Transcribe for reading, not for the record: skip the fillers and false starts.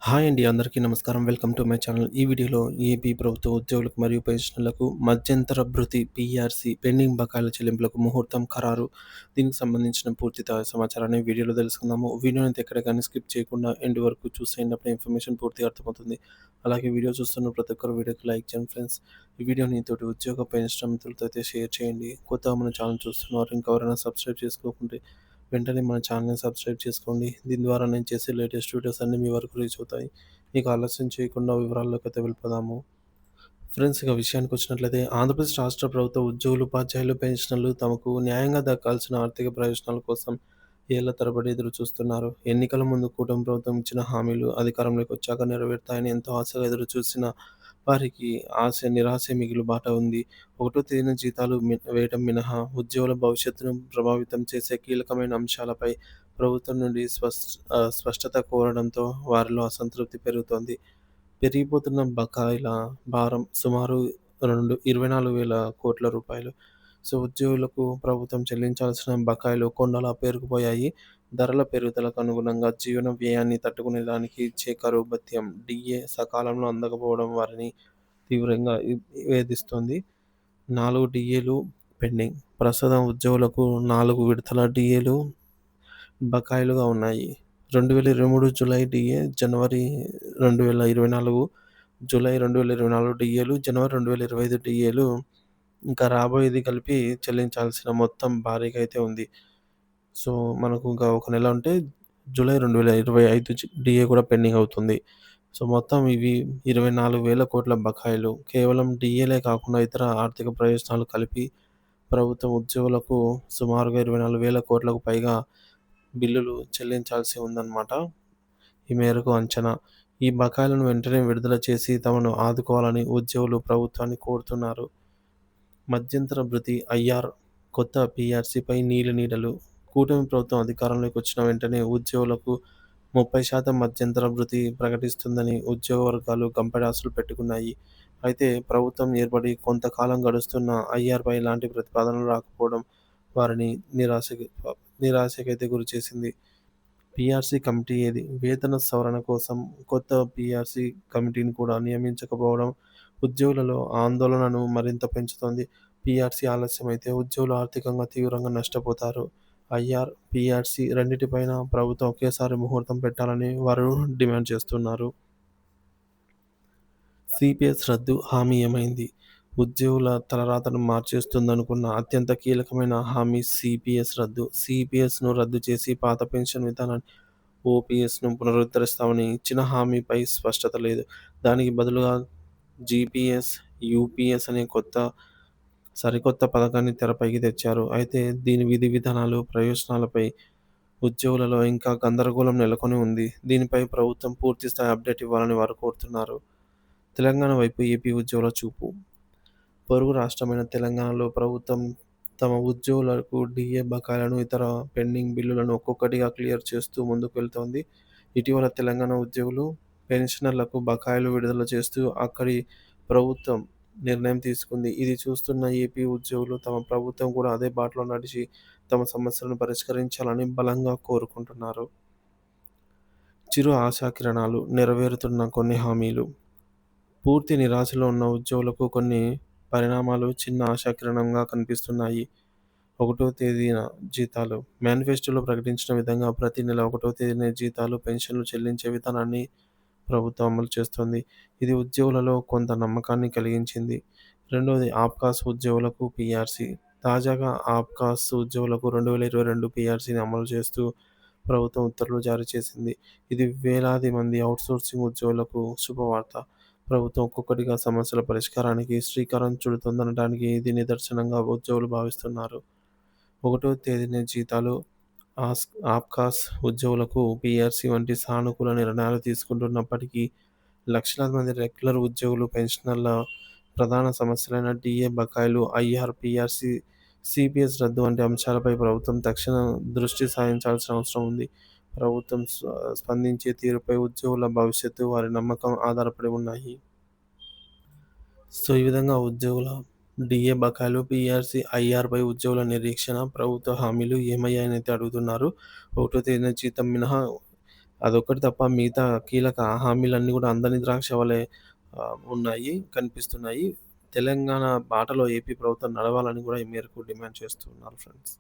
Hi అండి. అందరికీ నమస్కారం. Welcome to my channel. ఈ వీడియోలో ఏపీ ప్రభుత్వ ఉద్యోగులకు మరియు పెన్షనర్లకు మధ్యంతర భృతి పీఆర్సీ పెండింగ్ బకాయిల చెల్లింపులకు ముహూర్తం ఖరారు. దీనికి సంబంధించిన పూర్తి సమాచారాన్ని వీడియోలో తెలుసుకుందాము. వీడియోనైతే ఎక్కడ గాని స్కిప్ చేయకుండా ఎండ్ వరకు చూసేయండి. అప్పుడు ఇన్ఫర్మేషన్ పూర్తిగా అర్థమవుతుంది. అలాగే వీడియో చూస్తున్న ప్రతి ఒక్కరు వీడియోకి లైక్ చేయండి ఫ్రెండ్స్. ఈ వీడియోని తోటి ఉద్యోగ పెన్షన్ మిత్రులతో అయితే షేర్ చేయండి. కొత్తగా మన ఛానల్ చూస్తున్నవారు ఇంకెవరైనా సబ్స్క్రైబ్ చేసుకోకుంటే వెంటనే మన ఛానల్‌ని సబ్స్క్రైబ్ చేసుకోండి. దీని ద్వారా నేను చేసే లేటెస్ట్ వీడియోస్ అన్నీ మీ వరకు రీచ్ అవుతాయి. ఇక ఆలస్యం చేయకుండా వివరాల్లోకైతే వెళ్ళిపోదాము. ఫ్రెండ్స్ ఇక విషయానికొచ్చినట్లయితే ఆంధ్రప్రదేశ్ రాష్ట్ర ప్రభుత్వ ఉద్యోగులు, ఉపాధ్యాయులు, పెన్షనర్లు తమకు న్యాయంగా దక్కాల్సిన ఆర్థిక ప్రయోజనాల కోసం ఏళ్ల తరబడి ఎదురు చూస్తున్నారు. ఎన్నికల ముందు కూటమి ప్రభుత్వం ఇచ్చిన హామీలు అధికారంలోకి వచ్చాక నెరవేరుతాయని ఎంతో ఆశగా ఎదురు చూసిన వారికి నిరాశే మిగులుబాట ఉంది. ఒకటో తేదీన జీతాలు వేయడం మినహా ఉద్యోగుల భవిష్యత్తును ప్రభావితం చేసే కీలకమైన అంశాలపై ప్రభుత్వం నుండి స్పష్టత కోరడంతో వారిలో అసంతృప్తి పెరుగుతోంది. పెరిగిపోతున్న బకాయిల భారం సుమారు 24,000 కోట్ల రూపాయలు. సో, ఉద్యోగులకు ప్రభుత్వం చెల్లించాల్సిన బకాయిలు కొండలా పేరుకుపోయాయి. ధరల పెరుగుదలకు అనుగుణంగా జీవన వ్యయాన్ని తట్టుకునేదానికి ఇచ్చే కరువు భత్యం, డీఏ సకాలంలో అందకపోవడం వారిని తీవ్రంగా వేధిస్తోంది. 4 డీఏలు పెండింగ్. ప్రస్తుతం ఉద్యోగులకు 4 విడతల డీఏలు బకాయిలుగా ఉన్నాయి. 2023 జూలై డీఏ, జనవరి 2024 జూలై 2024 డీఏలు, జనవరి 2025 డీఏలు ఇంకా రాబోయేది కలిపి చెల్లించాల్సిన మొత్తం భారీగా అయితే ఉంది. సో, మనకు ఇంకా ఒక నెల ఉంటే జూలై 2025 డీఏ కూడా పెండింగ్ అవుతుంది. సో, మొత్తం ఇవి 24,000 కోట్ల బకాయిలు. కేవలం డీఏలే కాకుండా ఇతర ఆర్థిక ప్రయోజనాలు కలిపి ప్రభుత్వం ఉద్యోగులకు సుమారుగా 24,000 కోట్లకు పైగా బిల్లులు చెల్లించాల్సి ఉందన్నమాట. ఈ మేరకు అంచనా. ఈ బకాయిలను వెంటనే విడుదల చేసి తమను ఆదుకోవాలని ఉద్యోగులు ప్రభుత్వాన్ని కోరుతున్నారు. మధ్యంతర భృతి ఐఆర్, కొత్త పీఆర్సీపై నీలినీడలు. కూటమి ప్రభుత్వం అధికారంలోకి వచ్చిన వెంటనే ఉద్యోగులకు 30% మధ్యంతర భృతి ప్రకటిస్తుందని ఉద్యోగ వర్గాలు గంపెడాసులు పెట్టుకున్నాయి. అయితే ప్రభుత్వం ఏర్పడి కొంతకాలం గడుస్తున్నా ఐఆర్‌పై ఎలాంటి ప్రతిపాదనలు రాకపోవడం వారిని నిరాశకైతే గురిచేసింది. పీఆర్సీ కమిటీ ఏది? వేతన సవరణ కోసం కొత్త పీఆర్సీ కమిటీని కూడా నియమించకపోవడం ఉద్యోగులలో ఆందోళనను మరింత పెంచుతోంది. పీఆర్సీ ఆలస్యమైతే ఉద్యోగులు ఆర్థికంగా తీవ్రంగా నష్టపోతారు. ఐఆర్, పీఆర్సీ రెండిటిపైన ప్రభుత్వం ఒకేసారి ముహూర్తం పెట్టాలని వారు డిమాండ్ చేస్తున్నారు. సీపీఎస్ రద్దు హామీ ఏమైంది? ఉద్యోగుల తలరాతను మార్చేస్తుందనుకున్న అత్యంత కీలకమైన హామీ సీపీఎస్ రద్దు. సీపీఎస్‌ను రద్దు చేసి పాత పెన్షన్ విధానాన్ని ఓపీఎస్‌ను పునరుద్ధరిస్తామని ఇచ్చిన హామీపై స్పష్టత లేదు. దానికి బదులుగా జీపీఎస్, యూపీఎస్ అనే సరికొత్త పథకాన్ని తెరపైకి తెచ్చారు. అయితే దీని విధి విధానాలు, ప్రయోజనాలపై ఉద్యోగులలో ఇంకా గందరగోళం నెలకొని ఉంది. దీనిపై ప్రభుత్వం పూర్తిస్థాయి అప్డేట్ ఇవ్వాలని వారు కోరుతున్నారు. తెలంగాణ వైపు ఏపీ ఉద్యోగుల చూపు. పొరుగు రాష్ట్రమైన తెలంగాణలో ప్రభుత్వం తమ ఉద్యోగులకు డీఏ బకాయిలను, ఇతర పెండింగ్ బిల్లులను ఒక్కొక్కటిగా క్లియర్ చేస్తూ ముందుకు వెళ్తోంది. ఇటీవల తెలంగాణ ఉద్యోగులు, పెన్షనర్లకు బకాయిలు విడుదల చేస్తూ అక్కడి ప్రభుత్వం నిర్ణయం తీసుకుంది. ఇది చూస్తున్న ఏపీ ఉద్యోగులు తమ ప్రభుత్వం కూడా అదే బాటలో నడిచి తమ సమస్యలను పరిష్కరించాలని బలంగా కోరుకుంటున్నారు. చిరు ఆశాకిరణాలు. నెరవేరుతున్న కొన్ని హామీలు. పూర్తి నిరాశలో ఉన్న ఉద్యోగులకు కొన్ని పరిణామాలు చిన్న ఆశాకిరణంగా కనిపిస్తున్నాయి. 1వ తేదీన జీతాలు. మేనిఫెస్టోలో ప్రకటించిన విధంగా ప్రతి నెల 1వ తేదీనే జీతాలు, పెన్షన్లు చెల్లించే విధానాన్ని ప్రభుత్వం అమలు చేస్తోంది. ఇది ఉద్యోగులలో కొంత నమ్మకాన్ని కలిగించింది. రెండవది ఆప్కాస్ ఉద్యోగులకు పీఆర్సీ. తాజాగా ఆప్కాస్ ఉద్యోగులకు 2022 పీఆర్సీని అమలు చేస్తూ ప్రభుత్వం ఉత్తర్వులు జారీ చేసింది. ఇది వేలాది మంది ఔట్‌సోర్సింగ్ ఉద్యోగులకు శుభవార్త. ప్రభుత్వం ఒక్కొక్కటిగా సమస్యల పరిష్కారానికి శ్రీకారం చుడుతోందనడానికి ఇది నిదర్శనంగా ఉద్యోగులు భావిస్తున్నారు. 1వ తేదీనే జీతాలు, ఆప్కాస్ ఉద్యోగులకు పీఆర్సీ వంటి సానుకూల నిర్ణయాలు తీసుకుంటున్నప్పటికీ లక్షలాది మంది రెగ్యులర్ ఉద్యోగులు, పెన్షనర్ల ప్రధాన సమస్యలైన డీఏ బకాయిలు, ఐఆర్, పీఆర్సీ, సీపీఎస్ రద్దు వంటి అంశాలపై ప్రభుత్వం తక్షణ దృష్టి సారించాల్సిన అవసరం ఉంది. ప్రభుత్వం స్పందించే తీరుపై ఉద్యోగుల భవిష్యత్తు, వారి నమ్మకం ఆధారపడి ఉన్నాయి. సో, ఈ విధంగా ఉద్యోగుల డీఏ బకాయిలు, పీఆర్సీ, ఐఆర్‌పై ఉద్యోగుల నిరీక్షణ, ప్రభుత్వ హామీలు ఏమయ్యాయనైతే అడుగుతున్నారు. 1వ తేదీన జీతం మినహా అదొక్కటి తప్ప మిగతా కీలక హామీలన్నీ గూడా అందని ద్రాక్ష వలె ఉన్నాయి, కనిపిస్తున్నాయి. తెలంగాణ బాటలో ఏపీ ప్రభుత్వం నడవాలని గూడా ఈ మేరకు డిమాండ్ చేస్తూ ఉన్నారు ఫ్రెండ్స్.